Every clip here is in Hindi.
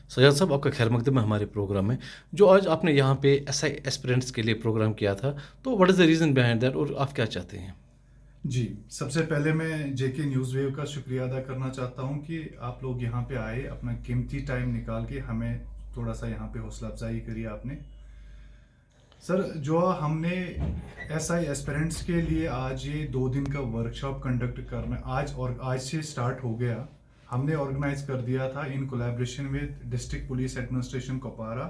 सजाद साहब, आपका खैर मकदम है हमारे प्रोग्राम में। जो आज आपने यहाँ पे एसआई एस्पिरेंट्स के लिए प्रोग्राम किया था, तो what is the reason behind that और आप क्या चाहते हैं? जी, सबसे पहले मैं जेके न्यूज़ वेव का शुक्रिया अदा करना चाहता हूँ कि आप लोग यहाँ पे आए, अपना कीमती टाइम निकाल के हमें थोड़ा सा यहाँ पे हौसला अफजाई करी आपने। सर, जो हमने एसआई एस्पिरेंट्स के लिए आज ये 2 दिन का वर्कशॉप कंडक्ट करना आज से स्टार्ट हो गया। हमने ऑर्गेनाइज कर दिया था in collaboration with district police administration Kupwara.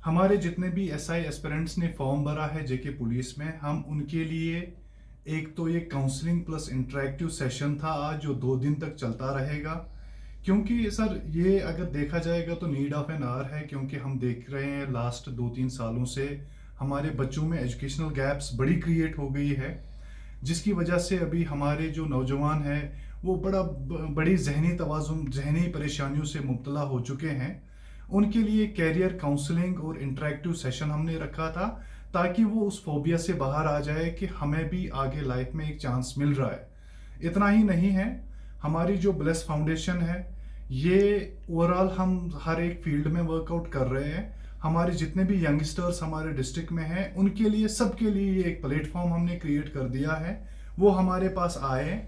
हमारे जितने भी एसआई एस्पिरेंट्स ने फॉर्म भरा है जेके पुलिस में, हम उनके लिए एक तो ये काउंसलिंग प्लस इंटरेक्टिव सेशन था आज, जो 2 दिन तक चलता रहेगा। क्योंकि सर, ये अगर देखा जाएगा तो नीड ऑफ एन आवर है, क्योंकि हम देख रहे हैं लास्ट 2-3 सालों से हमारे बच्चों में एजुकेशनल गैप्स बड़ी क्रिएट हो गई है, जिसकी वजह से अभी हमारे जो नौजवान हैं वो बड़ी जहनी परेशानियों से मुब्तला हो चुके हैं। उनके लिए कैरियर काउंसलिंग और इंटरेक्टिव सेशन हमने रखा था, ताकि वो उस फोबिया से बाहर आ जाए कि हमें भी आगे लाइफ में एक चांस मिल रहा है। इतना ही नहीं है, हमारी जो ब्लेस फाउंडेशन है, ये ओवरऑल हम हर एक फील्ड में वर्कआउट कर रहे हैं। हमारे जितने भी यंगस्टर्स हमारे डिस्ट्रिक्ट में हैं, उनके लिए सबके लिए एक प्लेटफॉर्म हमने क्रिएट कर दिया है। वो हमारे पास आए,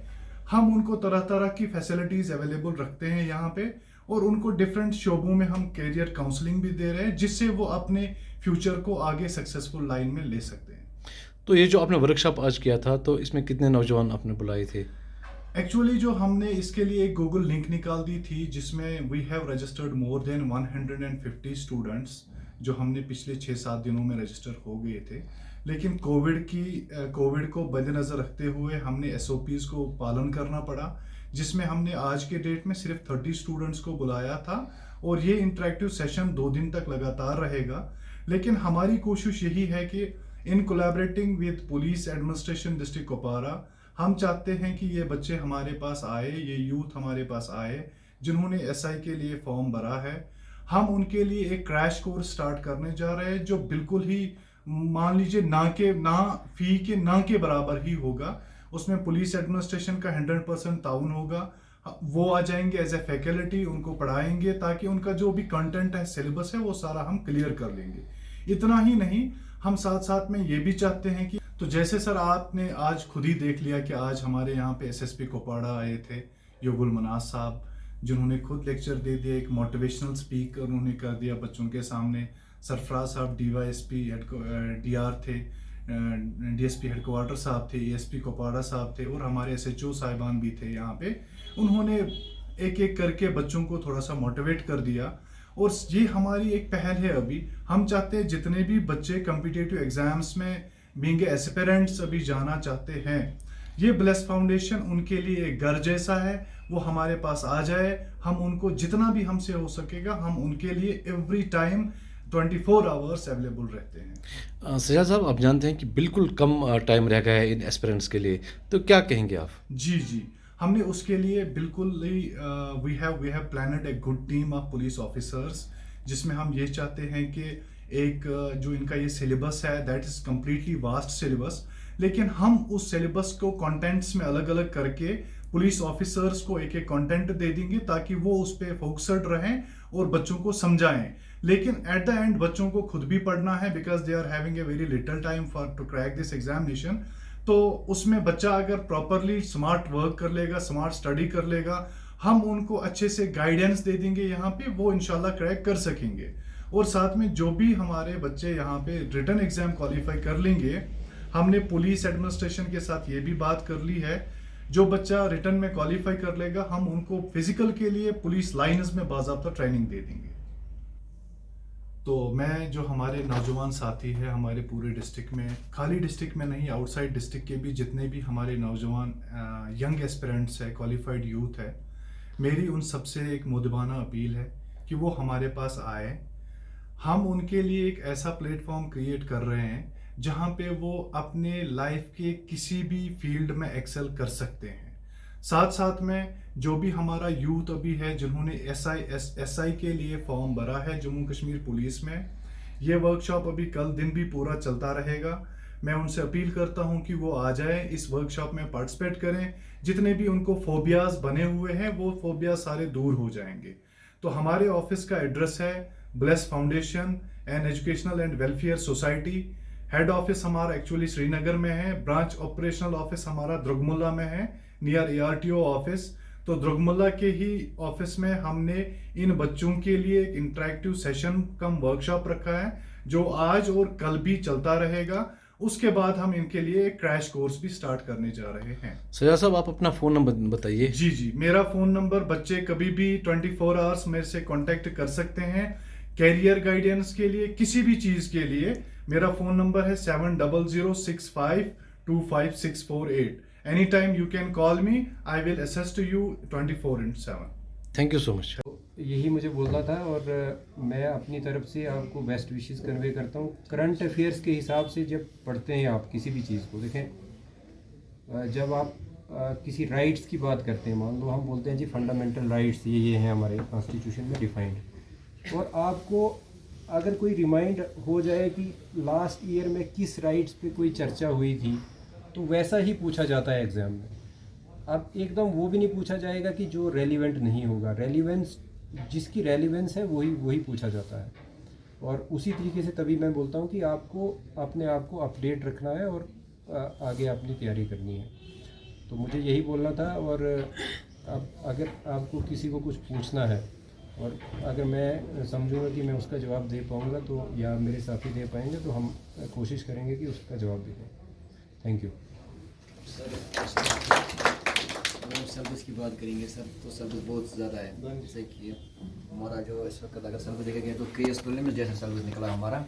हम उनको तरह तरह की फैसिलिटीज अवेलेबल रखते हैं यहाँ पे, और उनको डिफरेंट शोबों में हम कैरियर काउंसलिंग भी दे रहे हैं, जिससे वो अपने फ्यूचर को आगे सक्सेसफुल लाइन में ले सकते हैं। तो ये जो आपने वर्कशॉप आज किया था, तो इसमें कितने नौजवान आपने बुलाए थे? एक्चुअली जो हमने इसके लिए एक गूगल लिंक निकाल दी थी, जिसमें we have registered more than 150 students, जो हमने पिछले 6-7 दिनों में रजिस्टर हो गए थे। लेकिन कोविड को मद्देनज़र रखते हुए हमने एसओपीज़ को पालन करना पड़ा, जिसमें हमने आज के डेट में सिर्फ 30 स्टूडेंट्स को बुलाया था। और ये इंटरेक्टिव सेशन 2 दिन तक लगातार रहेगा। लेकिन हमारी कोशिश यही है कि in collaborating with police administration district Kupwara, हम चाहते हैं कि ये बच्चे हमारे पास आए, ये यूथ हमारे पास आए जिन्होंने एसआई के लिए फॉर्म भरा है। हम उनके लिए एक क्रैश कोर्स स्टार्ट करने जा रहे हैं, जो बिल्कुल ही, मान लीजिए, ना फी के ना के बराबर ही होगा। उसमें पुलिस एडमिनिस्ट्रेशन का 100% ताउन होगा। वो आ जाएंगे एज ए फैकल्टी, उनको पढ़ाएंगे, ताकि उनका जो भी कंटेंट है, सिलेबस है, वो सारा हम क्लियर कर लेंगे। इतना ही नहीं, हम साथ साथ में ये भी चाहते हैं कि, तो जैसे सर आपने आज खुद ही देख लिया कि आज हमारे यहाँ पे एसएसपी कुपवाड़ा आए थे, योगुल मनाज साहब, जिन्होंने खुद लेक्चर दे दिया, एक मोटिवेशनल स्पीक उन्होंने कर दिया बच्चों के सामने। सरफराज साहब डीवाईएसपी डीआर थे, डीएसपी हेडक्वार्टर साहब थे, एएसपी कुपवाड़ा साहब थे, और हमारे एसएचओ साहिबान भी थे यहाँ पे। उन्होंने एक एक करके बच्चों को थोड़ा सा मोटिवेट कर दिया। और ये हमारी एक पहल है। अभी हम चाहते हैं जितने भी बच्चे कॉम्पिटिटिव एग्जाम्स में बीइंग एस्पिरेंट्स अभी जाना चाहते हैं, ये ब्लेस फाउंडेशन उनके लिए एक घर जैसा है। वो हमारे पास आ जाए, हम उनको जितना भी हमसे हो सकेगा, हम उनके लिए एवरी टाइम 24 आवर्स अवेलेबल रहते हैं। सजाद साहब, आप जानते हैं कि बिल्कुल कम टाइम रह गया है इन एस्पिरेंट्स के लिए, तो क्या कहेंगे आप? जी जी, हमने उसके लिए बिल्कुल ही, we have planned a good team of police officers, जिसमें हम ये चाहते हैं कि एक जो इनका ये सिलेबस है, that is completely vast syllabus. लेकिन हम उस सिलेबस को कंटेंट्स में अलग अलग करके पुलिस ऑफिसर्स को एक एक कंटेंट दे देंगे, ताकि वो उस पर फोकस्ड रहें और बच्चों को समझाएं। लेकिन एट द एंड बच्चों को खुद भी पढ़ना है, because they are having a very little time for to crack this examination. तो उसमें बच्चा अगर प्रॉपरली स्मार्ट वर्क कर लेगा, स्मार्ट स्टडी कर लेगा, हम उनको अच्छे से गाइडेंस दे देंगे यहाँ पे, वो इंशाल्लाह क्रैक कर सकेंगे। और साथ में जो भी हमारे बच्चे यहाँ पे रिटन एग्जाम क्वालिफाई कर लेंगे, हमने पुलिस एडमिनिस्ट्रेशन के साथ ये भी बात कर ली है, जो बच्चा रिटन में क्वालिफाई कर लेगा, हम उनको फिजिकल के लिए पुलिस लाइन्स में बाकायदा ट्रेनिंग दे देंगे। तो मैं, जो हमारे नौजवान साथी है हमारे पूरे डिस्ट्रिक्ट में, खाली डिस्ट्रिक्ट में नहीं, आउटसाइड डिस्ट्रिक्ट के भी जितने भी हमारे नौजवान यंग एस्पिरेंट्स है, क्वालिफाइड यूथ है, मेरी उन सबसे एक मुदबाना अपील है कि वो हमारे पास आए। हम उनके लिए एक ऐसा प्लेटफॉर्म क्रिएट कर रहे हैं जहाँ पे वो अपने लाइफ के किसी भी फील्ड में एक्सेल कर सकते हैं। साथ साथ में जो भी हमारा यूथ अभी है, जिन्होंने एसआई के लिए फॉर्म भरा है जम्मू कश्मीर पुलिस में, ये वर्कशॉप अभी कल दिन भी पूरा चलता रहेगा। मैं उनसे अपील करता हूं कि वो आ जाएं, इस वर्कशॉप में पार्टिसिपेट करें। जितने भी उनको फोबियाज बने हुए हैं वो फोबिया सारे दूर हो जाएंगे। तो हमारे ऑफिस का एड्रेस है bless foundation and educational and welfare society. Head office हमारा एक्चुअली श्रीनगर में है, ब्रांच ऑपरेशनल ऑफिस हमारा द्रुगमुल्ला में है, नियर ARTO ऑफिस। तो द्रुगमुल्ला के ही ऑफिस में हमने इन बच्चों के लिए एक इंटरेक्टिव सेशन कम वर्कशॉप रखा है, जो आज और कल भी चलता रहेगा। उसके बाद हम इनके लिए एक क्रैश कोर्स भी स्टार्ट करने जा रहे हैं। सजाद साहब, आप अपना फ़ोन नंबर बताइए। जी जी, मेरा फोन नंबर, बच्चे कभी भी 24 आवर्स मेरे से कांटेक्ट कर सकते हैं कैरियर गाइडेंस के लिए, किसी भी चीज के लिए। मेरा फोन नंबर है 7006525648। Any time you can call me, I will assist you 24/7। Thank you so much. यही मुझे बोलना था, और मैं अपनी तरफ से आपको बेस्ट विशेस कन्वे करता हूँ। करंट अफेयर्स के हिसाब से जब पढ़ते हैं आप किसी भी चीज़ को, देखें जब आप किसी राइट्स की बात करते हैं, मान लो हम बोलते हैं जी फंडामेंटल राइट्स ये हैं हमारे कॉन्स्टिट्यूशन में डिफाइंड, और आपको अगर कोई रिमाइंड हो जाए कि लास्ट ईयर में किस राइट्स पे कोई चर्चा हुई थी, तो वैसा ही पूछा जाता है एग्ज़ाम में। अब एकदम वो भी नहीं पूछा जाएगा कि जो रेलिवेंट नहीं होगा। रेलिवेंस, जिसकी रेलिवेंस है वही पूछा जाता है। और उसी तरीके से तभी मैं बोलता हूँ कि आपको अपने आप को अपडेट रखना है और आगे अपनी तैयारी करनी है। तो मुझे यही बोलना था। और अब अगर आपको किसी को कुछ पूछना है और अगर मैं समझूंगा कि मैं उसका जवाब दे पाऊँगा, तो या मेरे साथी दे पाएंगे, तो हम कोशिश करेंगे कि उसका जवाब दे दें। Thank you. अगर हम सर्विस की बात करेंगे सर, तो सर्विस बहुत ज़्यादा है। जैसे कि हमारा जो इस वक्त अगर सर्विस देखा गया तो KS12 में जैसा सर्विस निकला हमारा,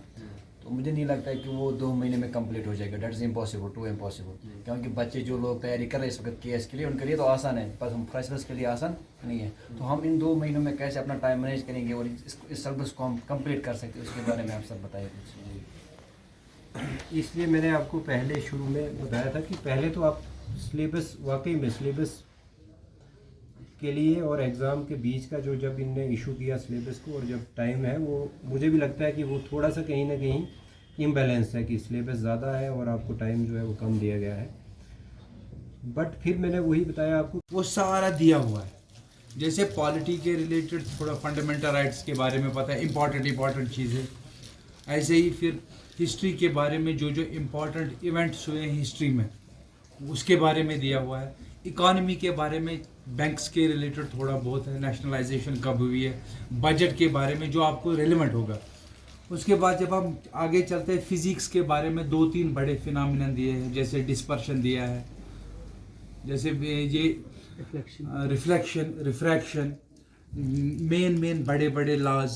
तो मुझे नहीं लगता है कि वो 2 महीने में कंप्लीट हो जाएगा। That is impossible, too impossible. क्योंकि बच्चे जो लोग तैयारी कर रहे हैं इस वक्त KS के लिए, उनके लिए तो आसान है, पर हम फ्रेशर्स के लिए आसान नहीं है। तो हम इन 2 महीनों में कैसे अपना टाइम मैनेज करेंगे और इस सर्विस को हम कंप्लीट कर सकते हैं, उसके बारे में आप सब बताइए कुछ। इसलिए मैंने आपको पहले शुरू में बताया था कि पहले तो आप सिलेबस, वाकई में सिलेबस के लिए और एग्ज़ाम के बीच का जो जब इनने इशू किया सिलेबस को, और जब टाइम है, वो मुझे भी लगता है कि वो थोड़ा सा कहीं ना कहीं इम्बैलेंस है कि सिलेबस ज़्यादा है और आपको टाइम जो है वो कम दिया गया है। बट फिर मैंने वही बताया आपको, वो सारा दिया हुआ है। जैसे पॉलिटी के रिलेटेड थोड़ा फंडामेंटल राइट्स के बारे में पता है, इम्पॉर्टेंट चीज़ें। ऐसे ही फिर हिस्ट्री के बारे में जो इम्पोर्टेंट इवेंट्स हुए हैं हिस्ट्री में, उसके बारे में दिया हुआ है। इकॉनमी के बारे में, बैंक्स के रिलेटेड थोड़ा बहुत है, नेशनलाइजेशन कब हुई है, बजट के बारे में जो आपको रेलेवेंट होगा। उसके बाद जब हम आगे चलते हैं, फिजिक्स के बारे में 2-3 बड़े फिनोमिनन दिए हैं, जैसे डिस्पर्शन दिया है, जैसे ये रिफ्रैक्शन, मेन बड़े लॉज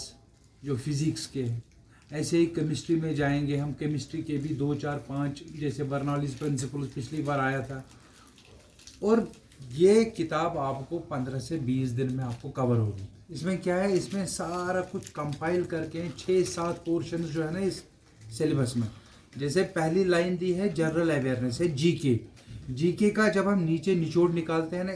जो फिजिक्स के हैं। ऐसे ही केमिस्ट्री में जाएंगे हम, केमिस्ट्री के भी 2, 4, 5, जैसे बर्नौलीज प्रिंसिपल्स पिछली बार आया था। और ये किताब आपको 15 से 20 दिन में आपको कवर होगी। इसमें क्या है, इसमें सारा कुछ कंपाइल करके 6-7 पोर्शन जो है ना इस सिलेबस में। जैसे पहली लाइन दी है जनरल अवेयरनेस है, जीके का जब हम नीचे निचोड़ निकालते हैं ना,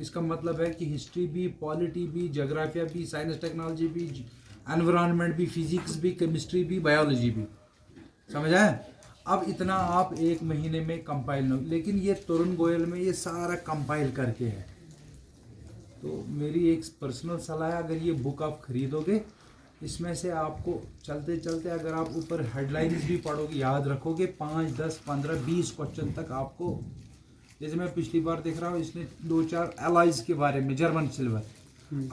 इसका मतलब है कि हिस्ट्री भी, पॉलिटी भी, जोग्राफिया भी, साइंस टेक्नोलॉजी भी, एनवायरनमेंट भी, फिजिक्स भी, केमिस्ट्री भी, बायोलॉजी भी। समझ आए? अब इतना आप 1 महीने में कंपाइल नहीं, लेकिन ये तरुण गोयल में ये सारा कंपाइल करके है। तो मेरी एक पर्सनल सलाह है, अगर ये बुक आप खरीदोगे, इसमें से आपको चलते चलते अगर आप ऊपर हेडलाइंस भी पढ़ोगे, याद रखोगे, 5, 10, 15, 20 क्वेश्चन तक आपको। जैसे मैं पिछली बार देख रहा हूँ, इसने 2-4 एलाइज के बारे में, जर्मन सिल्वर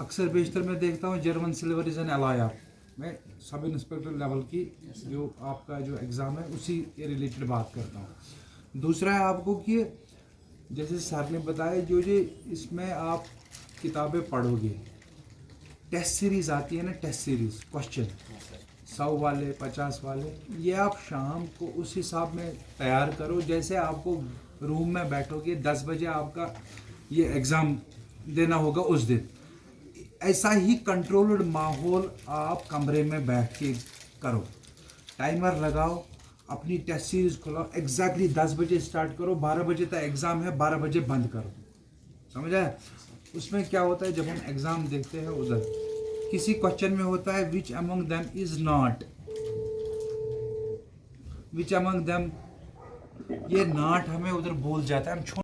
अक्सर बेशतर मैं देखता हूँ, German silver is an alloy. मैं सब इंस्पेक्टर लेवल की जो आपका जो एग्ज़ाम है उसी के रिलेटेड बात करता हूँ। दूसरा है आपको कि जैसे सर ने बताया, जो इसमें आप किताबें पढ़ोगे, टेस्ट सीरीज़ आती है ना, टेस्ट सीरीज़ क्वेश्चन 100 वाले, 50 वाले, ये आप शाम को उस हिसाब में तैयार करो। जैसे आपको रूम में बैठोगे, 10 बजे आपका ये एग्ज़ाम देना होगा उस दिन, ऐसा ही कंट्रोल्ड माहौल आप कमरे में बैठ के करो। टाइमर लगाओ, अपनी टेस्ट सीरीज खुलाओ, एग्जैक्टली 10 बजे स्टार्ट करो, 12 बजे तक एग्ज़ाम है, 12 बजे बंद करो। समझ आए? उसमें क्या होता है, जब हम एग्ज़ाम देखते हैं उधर किसी क्वेश्चन में होता है which among them is not, which among them ये नाट हमें उधर भूल जाता है, हम